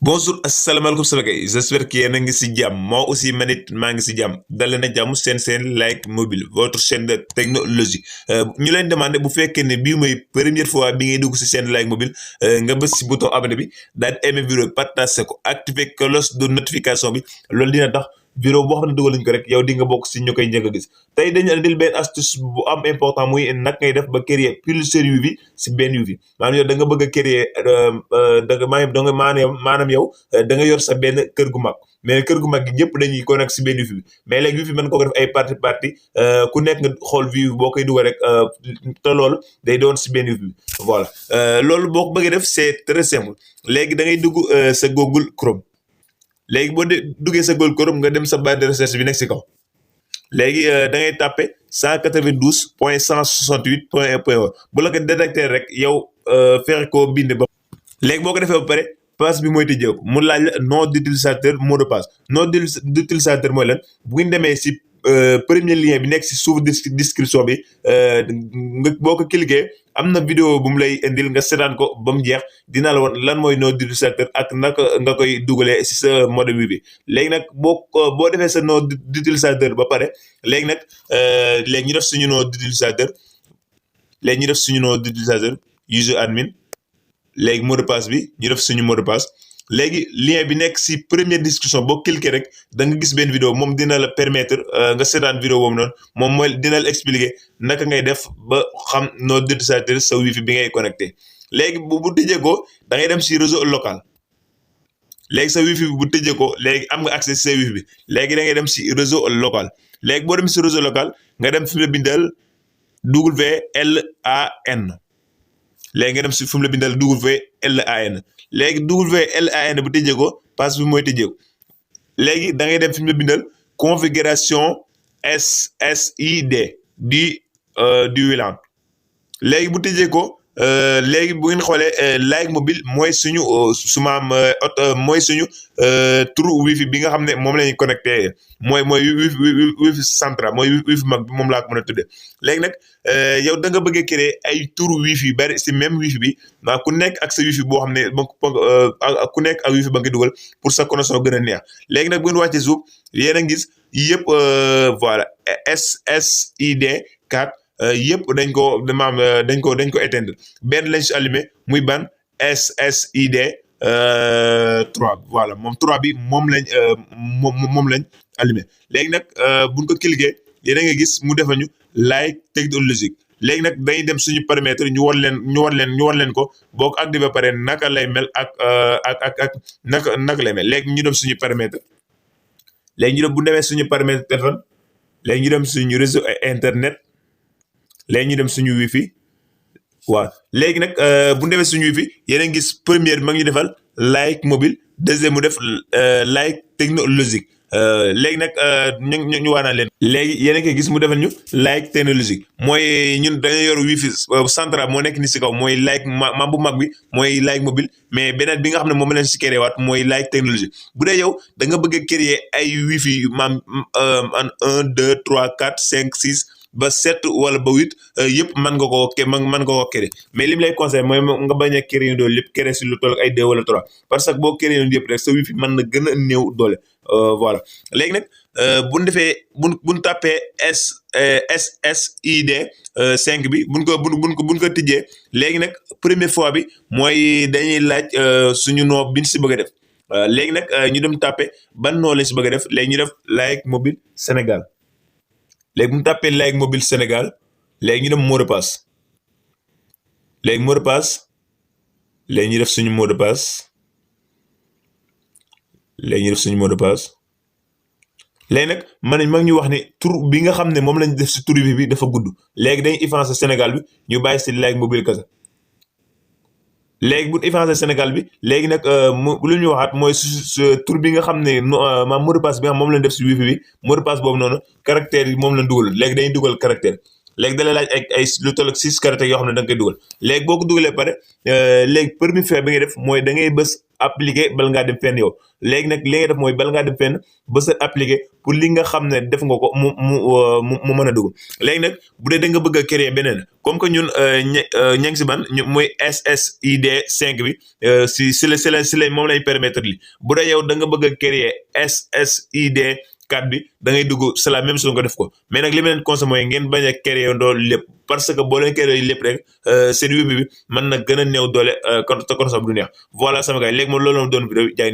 Bonjour, asalaamaaleykum sama gars yi j'espère que yéen a ngi si jàmm moi aussi man it maa ngi si jàmm dal leen a jàmm seen Like Mobile votre chaîne de technologie ñu leen demandé bu fekkee ne bii mooy première fois bi ngay dugg si chaîne Like Mobile nga bës si bouton abonné bi daal di aimer vidéo partager ko activer cloche de notification bi loolu dina tax vidéo boo xam ne dugal nañ ko rek yow di nga bokk si ñu koy njëkk a gis tey dañu andil benn astuce bu am important muy nag ngay def ba créer plusieurs wifi si benn wifi maanaam yow da nga bëgg a créer maanaam yow da nga yor sa benn kër gu mag mais kër gu mag gi ñëpp dañuy connecté si benn wifi bi mais léegi wifi mën nga ko def ay parti ku nekk nga xool wifi boo koy dugal rek te loolu day doon si benn wifi bi voilà loolu boo ko bëggee def c'est très simple léegi da ngay dugg sa Google Chrome léegi boo duggee sa Google Chrome nga dem sa barre de recherche bi nekk si kaw léegi da ngay tapé 192.168.1 bu la ko détecté rek yow fexe koo bind ba léegi boo ko defee ba pare passe bi mooy tëjee ko mu laaj la nom d'utilisateur mot de passe nom d'utilisateur mooy lan bu ñu demee si premier lien bi nekk si suuf description bi nga boo ko cliquer am na vidéo bu mu lay indil nga seetaan ko ba mu jeex dina la woon lan mooy nom d'utilisateur ak naka nga koy dugalee si sa modem bi léegi nag boo defee sa nom d'utilisateur ba pare léegi nag léegi ñu def suñu nom d'utilisateur user admin léegi mot de passe bi ñu def suñu mot de passe léegi lien bi nekk si première discussion boo cliquer rek da nga gis benn vidéo moom dina la permettre nga seetaan vidéo boobu noonu moom mooy dina la expliquer naka ngay def ba xam nom d'utilisateur sa wifi bi ngay connecté léegi bu tëjee ko da ngay dem si réseau local léegi sa wifi bi bu tëjee ko léegi am nga accès si sa wifi bi léegi da ngay dem si réseau local léegi boo dem si réseau local nga dem fi mu la bindal WLAN léegi nga dem si fu mu la bindal WLAN léegi WLAN bu tëjee ko passe bi mooy tëjee ko léegi da ngay dem fi mu la bindal configuration SSID du WLAN léegi bu tëjee ko léegi bu ngeen xoolee Like Mobile mooy suñu mooy suñu trou wifi bi nga xam ne moom la ñuy connecté mooy wifi central mooy wifi mag bi moom laa ko mën a tuddee léegi nag yow da nga bëgg a créer ay trou wifi yu bari si même wifi bi ku nekk ak sa wifi boo xam ne ku nekk ak wifi ba nga dugal pour sa connexion gën a neex léegi nag bu ngeen wàccee suuf yéen a gis yëpp voilà SSID 4 yëpp dañ ko éteindre benn lañ si allumé muy ban SSID 3 voilà moom 3 bi moom lañ allumé léegi nag buñ ko cliquer yéen a nga gis mu defal ñu Like technologique léegi nag dañuy dem suñu paramètre ñu war leen ko boo ko activé ba pare naka lay mel ak naka lay mel léegi ñu dem suñu paramètre léegi ñu dem bu demee suñu paramètre téléphone léegi ñu dem suñu réseau internet léegi ñu dem suñu wifi waaw léegi nag bu ñu defee suñu wifi yéen a ngi gis première bi ma ngi defal Like Mobile deuxième mu def Like technologique léegi nag ñu waanaan leen léegi yéen a ngi gis mu defal ñu Like technologique mooy ñun dañoo yor wifi central moo nekk ni si kaw mooy Like maam bu mag bi mooy Like Mobile mais beneen bi nga xam ne moom lañ si créé waat mooy Like technologique bu dee yow da nga bëgg a créer ay wifi maam 1 2 3 4 5 6 ba 7 wala ba 8 yëpp mën nga koo créer mais li mu lay conseillé mooy nga bañ a créer doole lépp créer si lu toll ay 2 wala 3 parce que boo créer yëpp rek sa wifi mën na gën a néew doole voilà léegi nag buñ defee buñ tapé SSID 5 bi buñ ko tijjee léegi nag première fois bi mooy dañuy laaj suñu nom biñ si bëgg a def léegi nag ñu dem tapé ban nom lañ si bëgg a def léegi ñu def Like Mobile Sénégal léegi bu ñu tapé Like Mobile Sénégal léegi ñu dem mot de passe léegi mot de passe léegi ñu def suñu mot de passe léegi ñu def suñu mot de passe léegi nag mag ñu wax ne tur bi nga xam ne moom lañ def si tur bi dafa gudd léegi dañuy effacer Sénégal bi ñu bàyyi si Like Mobile kasa léegi bu effacer Sénégal bi léegi nag lu ñu waxaat mooy tur bi nga xam ne maam mot de passe bi nga xam moom lañ def si wifi bi mot de passe boobu noonu caractère yi moom lañ dugal léegi dañuy dugal caractère léegi da lay laaj ay lu toll ak 6 caractères yoo xam ne da nga koy dugal léegi boo ko dugalee pare léegi premier fait bi ngay def mooy da ngay bës appliqué bala ngaa dem fenn yow léegi nag li nga def mooy bala ngaa dem fenn bësal appliqué pour li nga xam ne def nga ko mu mën a dugg léegi nag bu dee da nga bëgg a créer beneen comme que ñun ña ngi si ban mooy SSID 5 bi si la moom lañ permettre li bu dee yow da nga bëgg a créer SSID 4 bi da ngay dugg c'est la même chose nga def ko mais nag li ma leen conseillé mooy ngeen bañ a créer ndoo lépp parce que boo leen créer lépp rek seen web bi mën na gën a néew doole kon sa du neex voilà sama gars léegi moom loolu la doon vidéo jaay